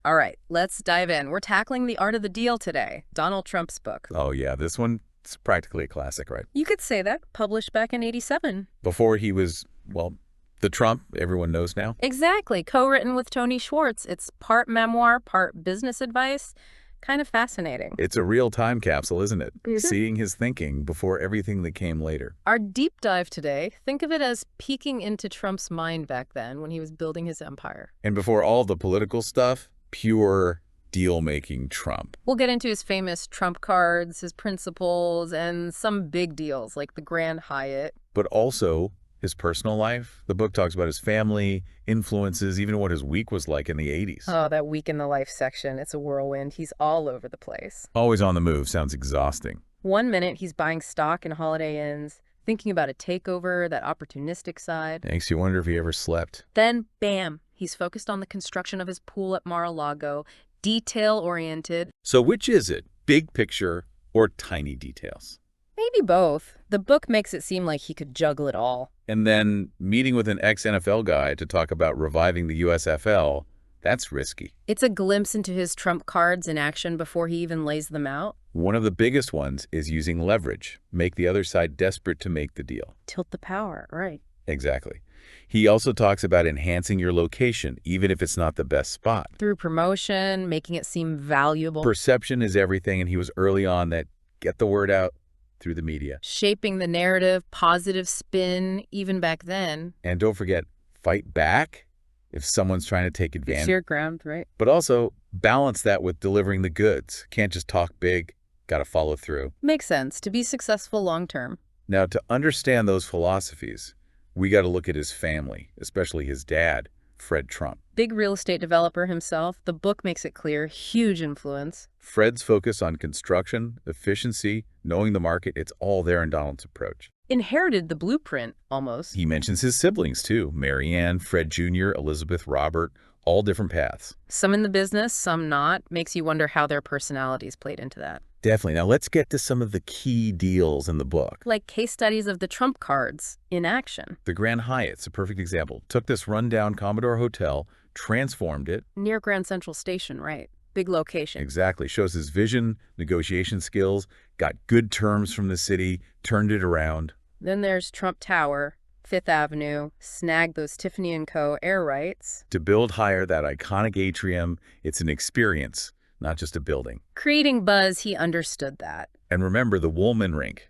All right, let's dive in. We're tackling The Art of the Deal today, Donald Trump's book. Oh, yeah, this one's practically a classic, right? You could say that, published back in '87. Before he was, well, the Trump everyone knows now. Exactly, co-written with Tony Schwartz. It's part memoir, part business advice. Kind of fascinating. It's a real time capsule, isn't it? Seeing his thinking before everything that came later. Our deep dive today, think of it as peeking into Trump's mind back then when he was building his empire. And before all the political stuff, pure deal-making Trump. We'll get into his famous Trump cards, his principles, and some big deals like the Grand Hyatt. But also his personal life. The book talks about his family, influences, even what his week was like in the 80s. Oh, that week in the life section. It's a whirlwind. He's all over the place. Always on the move sounds exhausting. 1 minute, he's buying stock in Holiday Inns, thinking about a takeover, that opportunistic side. Makes you wonder if he ever slept. Then, bam, he's focused on the construction of his pool at Mar-a-Lago, detail-oriented. So which is it, big picture or tiny details? Maybe both. The book makes it seem like he could juggle it all. And then meeting with an ex-NFL guy to talk about reviving the USFL, that's risky. It's a glimpse into his Trump cards in action before he even lays them out. One of the biggest ones is using leverage, make the other side desperate to make the deal. Tilt the power, right. Exactly. He also talks about enhancing your location, even if it's not the best spot. Through promotion, making it seem valuable. Perception is everything, and he was early on that get the word out through the media. Shaping the narrative, positive spin, even back then. And don't forget, fight back if someone's trying to take advantage. It's your ground, right? But also balance that with delivering the goods. Can't just talk big, got to follow through. Makes sense to be successful long term. Now, to understand those philosophies, we got to look at his family, especially his dad, Fred Trump. Big real estate developer himself, the book makes it clear, huge influence. Fred's focus on construction, efficiency, knowing the market, it's all there in Donald's approach. Inherited the blueprint, almost. He mentions his siblings, too. Mary Ann, Fred Jr., Elizabeth, Robert, all different paths. Some in the business, some not. Makes you wonder how their personalities played into that. Definitely. Now, let's get to some of the key deals in the book. Like case studies of the Trump cards in action. The Grand Hyatt's a perfect example. Took this rundown Commodore Hotel, transformed it. Near Grand Central Station, right? Big location. Exactly. Shows his vision, negotiation skills, got good terms from the city, turned it around. Then there's Trump Tower, Fifth Avenue, snagged those Tiffany & Co. air rights. To build higher that iconic atrium, it's an experience, not just a building. Creating buzz, he understood that. And remember the Woolman rink.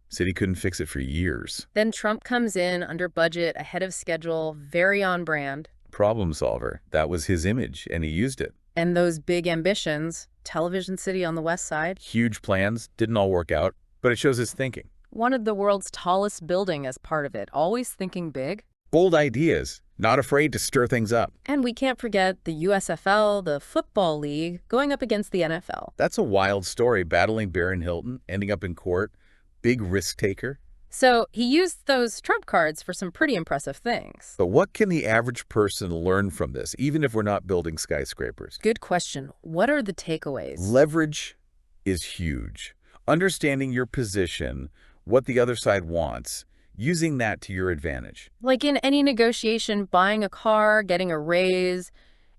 City couldn't fix it for years. Then Trump comes in under budget, ahead of schedule, very on brand. Problem solver. That was his image, and he used it. And those big ambitions, Television City on the West Side. Huge plans, didn't all work out, but it shows his thinking. Wanted the world's tallest building as part of it, always thinking big. Bold ideas, not afraid to stir things up. And we can't forget the USFL, the Football League, going up against the NFL. That's a wild story, battling Barron Hilton, ending up in court, big risk taker. So he used those Trump cards for some pretty impressive things. But what can the average person learn from this, even if we're not building skyscrapers? Good question. What are the takeaways? Leverage is huge. Understanding your position, what the other side wants, using that to your advantage. Like in any negotiation, buying a car, getting a raise,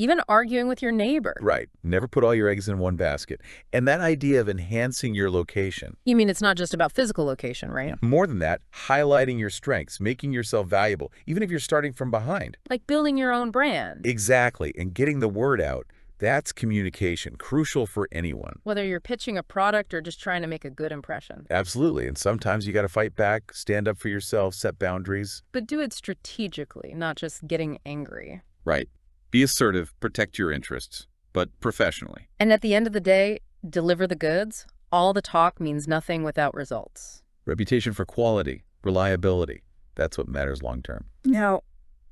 even arguing with your neighbor. Right. Never put all your eggs in one basket. And that idea of enhancing your location. You mean it's not just about physical location, right? More than that, highlighting your strengths, making yourself valuable, even if you're starting from behind. Like building your own brand. Exactly. And getting the word out. That's communication, crucial for anyone. Whether you're pitching a product or just trying to make a good impression. Absolutely. And sometimes you got to fight back, stand up for yourself, set boundaries. But do it strategically, not just getting angry. Right. Be assertive, protect your interests, but professionally. And at the end of the day, deliver the goods. All the talk means nothing without results. Reputation for quality, reliability. That's what matters long term. Now,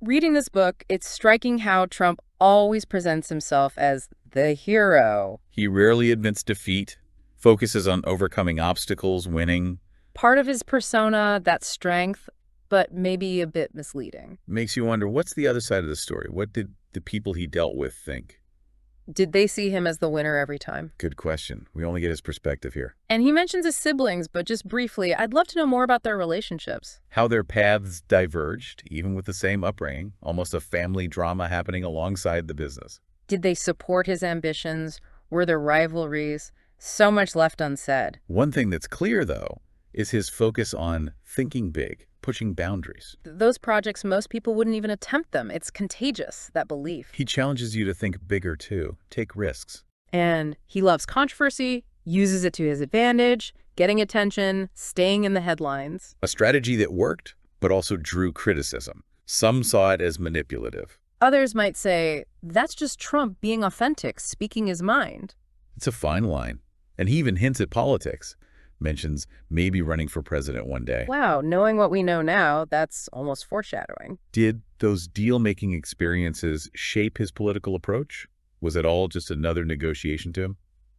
reading this book, it's striking how Trump always presents himself as the hero. He rarely admits defeat, focuses on overcoming obstacles, winning. Part of his persona, that strength, but maybe a bit misleading. Makes you wonder, what's the other side of the story? What did the people he dealt with think? Did they see him as the winner every time? Good question. We only get his perspective here. And he mentions his siblings, but just briefly, I'd love to know more about their relationships. How their paths diverged, even with the same upbringing, almost a family drama happening alongside the business. Did they support his ambitions? Were there rivalries? So much left unsaid. One thing that's clear, though, is his focus on thinking big, pushing boundaries. Those projects, most people wouldn't even attempt them. It's contagious, that belief. He challenges you to think bigger, too. Take risks. And he loves controversy, uses it to his advantage, getting attention, staying in the headlines. A strategy that worked, but also drew criticism. Some saw it as manipulative. Others might say, that's just Trump being authentic, speaking his mind. It's a fine line. And he even hints at politics. Mentions maybe running for president one day. Wow, knowing what we know now, that's almost foreshadowing. Did those deal-making experiences shape his political approach? Was it all just another negotiation to him?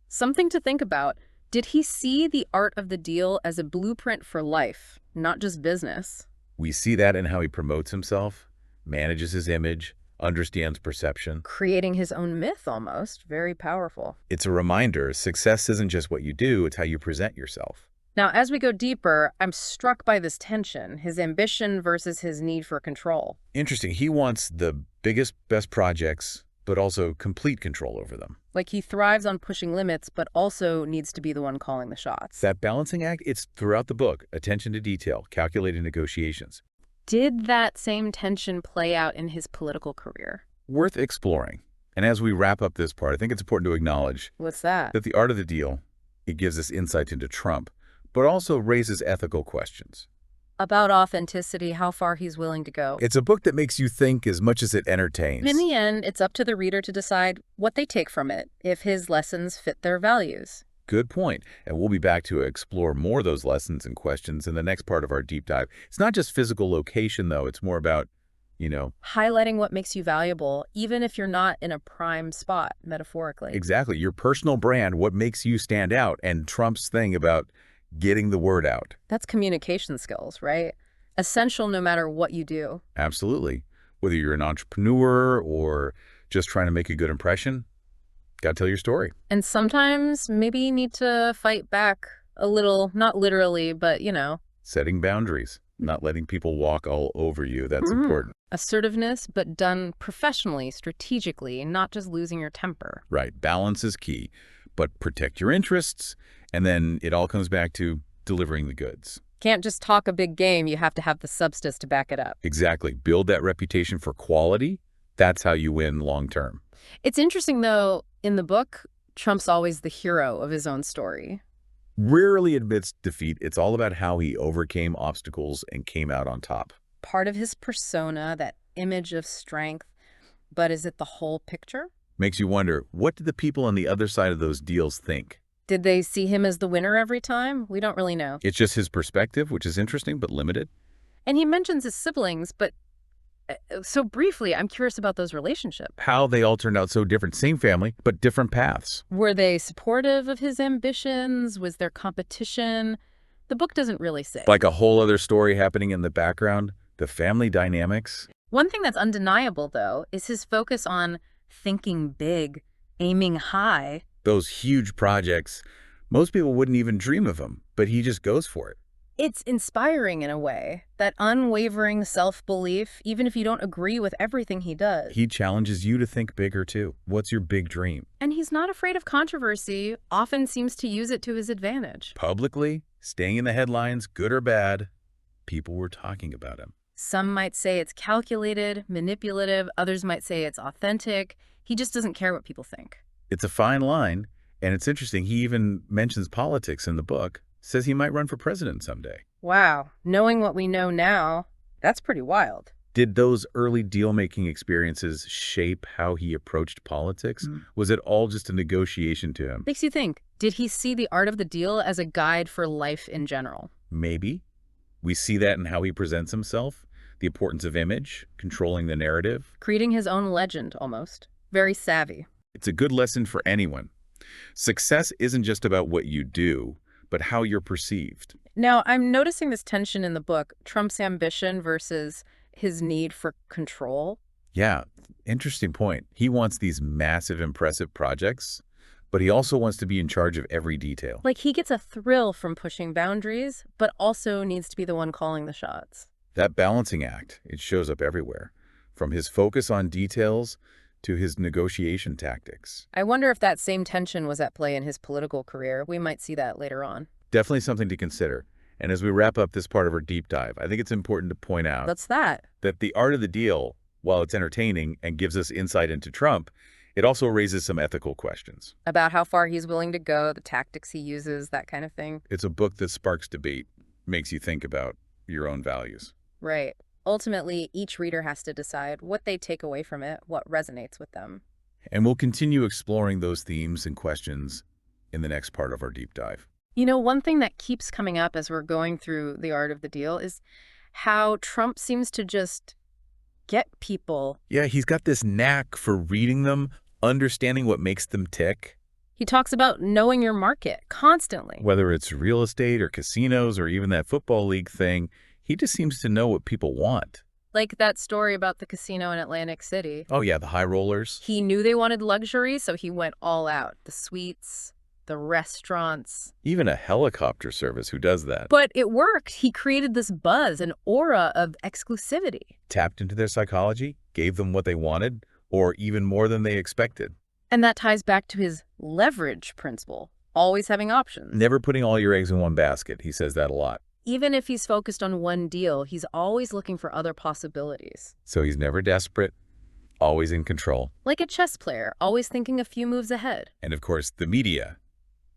Something to think about. Did he see the art of the deal as a blueprint for life, not just business? We see that in how he promotes himself, manages his image, understands perception. Creating his own myth almost. Very powerful. It's a reminder, success isn't just what you do, it's how you present yourself. Now, as we go deeper, I'm struck by this tension, his ambition versus his need for control. Interesting. He wants the biggest, best projects, but also complete control over them. Like he thrives on pushing limits, but also needs to be the one calling the shots. That balancing act, it's throughout the book. Attention to detail, calculated negotiations. Did that same tension play out in his political career? Worth exploring. And as we wrap up this part, I think it's important to acknowledge What's that? that the art of the deal, it gives us insight into Trump, but also raises ethical questions. About authenticity, how far he's willing to go. It's a book that makes you think as much as it entertains. In the end, it's up to the reader to decide what they take from it, if his lessons fit their values. Good point. And we'll be back to explore more of those lessons and questions in the next part of our deep dive. It's not just physical location, though. It's more about, highlighting what makes you valuable, even if you're not in a prime spot, metaphorically. Exactly. Your personal brand, what makes you stand out, and Trump's thing about getting the word out. That's communication skills, right? Essential no matter what you do. Absolutely. Whether you're an entrepreneur or just trying to make a good impression, gotta tell your story. And sometimes maybe you need to fight back a little, not literally, but, Setting boundaries, not letting people walk all over you. That's important. assertiveness, but done professionally, strategically, not just losing your temper. Right. Balance is key, but protect your interests. And then it all comes back to delivering the goods. Can't just talk a big game, you have to have the substance to back it up. Exactly. Build that reputation for quality. That's how you win long term. It's interesting, though, in the book, Trump's always the hero of his own story. Rarely admits defeat. It's all about how he overcame obstacles and came out on top. Part of his persona, that image of strength, but is it the whole picture? Makes you wonder, what did the people on the other side of those deals think? Did they see him as the winner every time? We don't really know. It's just his perspective, which is interesting but limited. And he mentions his siblings, but so briefly, I'm curious about those relationships. How they all turned out so different. Same family, but different paths. Were they supportive of his ambitions? Was there competition? The book doesn't really say. Like a whole other story happening in the background. The family dynamics. One thing that's undeniable, though, is his focus on thinking big, aiming high. Those huge projects, most people wouldn't even dream of them, but he just goes for it. It's inspiring in a way, that unwavering self-belief, even if you don't agree with everything he does. He challenges you to think bigger, too. What's your big dream? And he's not afraid of controversy, often seems to use it to his advantage. Publicly, staying in the headlines, good or bad, people were talking about him. Some might say it's calculated, manipulative. Others might say it's authentic. He just doesn't care what people think. It's a fine line, and it's interesting. He even mentions politics in the book, says he might run for president someday. Wow. Knowing what we know now, that's pretty wild. Did those early deal-making experiences shape how he approached politics? Was it all just a negotiation to him? Makes you think, did he see the art of the deal as a guide for life in general? Maybe. We see that in how he presents himself, the importance of image, controlling the narrative. Creating his own legend, almost. Very savvy. It's a good lesson for anyone. Success isn't just about what you do, but how you're perceived. Now, I'm noticing this tension in the book, Trump's ambition versus his need for control. Yeah, interesting point. He wants these massive, impressive projects, but he also wants to be in charge of every detail. Like he gets a thrill from pushing boundaries, but also needs to be the one calling the shots. That balancing act, it shows up everywhere. From his focus on details to his negotiation tactics. I wonder if that same tension was at play in his political career. We might see that later on. Definitely something to consider. And as we wrap up this part of our deep dive, I think it's important to point out What's that? that The Art of the Deal, while it's entertaining and gives us insight into Trump, it also raises some ethical questions. About how far he's willing to go, the tactics he uses, that kind of thing. It's a book that sparks debate, makes you think about your own values. Right. Ultimately, each reader has to decide what they take away from it, what resonates with them. And we'll continue exploring those themes and questions in the next part of our deep dive. You know, one thing that keeps coming up as we're going through The Art of the Deal is how Trump seems to just get people. Yeah, he's got this knack for reading them, understanding what makes them tick. He talks about knowing your market constantly. Whether it's real estate or casinos or even that football league thing, he just seems to know what people want. Like that story about the casino in Atlantic City. Oh yeah, the high rollers. He knew they wanted luxury, so he went all out. The suites, the restaurants. Even a helicopter service who does that. But it worked. He created this buzz, an aura of exclusivity. Tapped into their psychology, gave them what they wanted, or even more than they expected. And that ties back to his leverage principle, always having options. Never putting all your eggs in one basket. He says that a lot. Even if he's focused on one deal, he's always looking for other possibilities. So he's never desperate, always in control. Like a chess player, always thinking a few moves ahead. And of course, the media.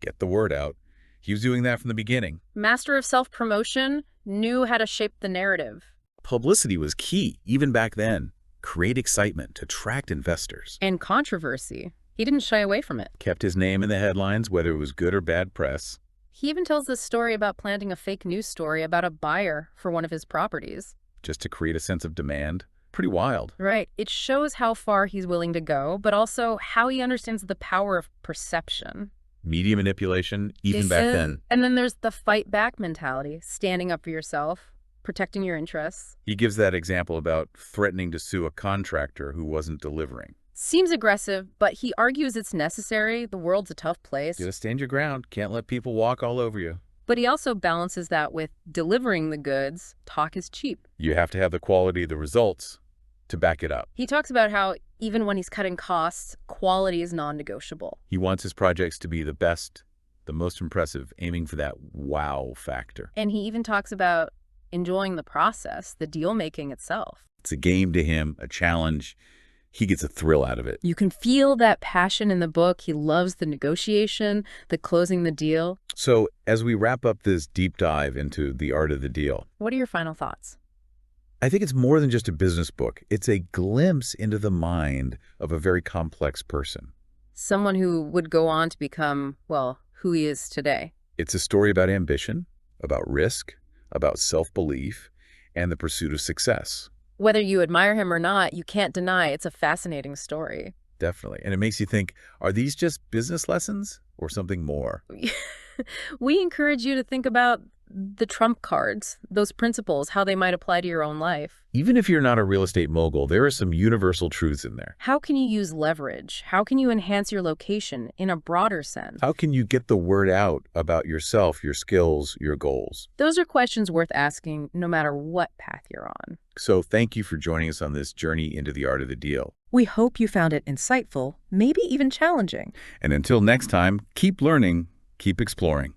Get the word out. He was doing that from the beginning. Master of self-promotion, knew how to shape the narrative. Publicity was key, even back then. Create excitement to attract investors. And controversy. He didn't shy away from it. Kept his name in the headlines, whether it was good or bad press. He even tells this story about planting a fake news story about a buyer for one of his properties. Just to create a sense of demand. Pretty wild. Right. It shows how far he's willing to go, but also how he understands the power of perception. Media manipulation, even back then. And then there's the fight back mentality, standing up for yourself, protecting your interests. He gives that example about threatening to sue a contractor who wasn't delivering. Seems aggressive, but he argues it's necessary. The world's a tough place. You gotta stand your ground. Can't let people walk all over you. But he also balances that with delivering the goods. Talk is cheap. You have to have the quality of the results to back it up. He talks about how even when he's cutting costs, quality is non-negotiable. He wants his projects to be the best, the most impressive, aiming for that wow factor. And he even talks about enjoying the process, the deal-making itself. It's a game to him, a challenge. He gets a thrill out of it. You can feel that passion in the book. He loves the negotiation, the closing the deal. So as we wrap up this deep dive into The Art of the Deal, What are your final thoughts? I think it's more than just a business book. It's a glimpse into the mind of a very complex person. Someone who would go on to become, well, who he is today. It's a story about ambition, about risk, about self-belief, and the pursuit of success. Whether you admire him or not, you can't deny it's a fascinating story. Definitely. And it makes you think, are these just business lessons or something more? We encourage you to think about the trump cards, those principles, how they might apply to your own life. Even if you're not a real estate mogul, there are some universal truths in there. How can you use leverage? How can you enhance your location in a broader sense? How can you get the word out about yourself, your skills, your goals? Those are questions worth asking no matter what path you're on. So thank you for joining us on this journey into the art of the deal. We hope you found it insightful, maybe even challenging. And until next time, keep learning, keep exploring.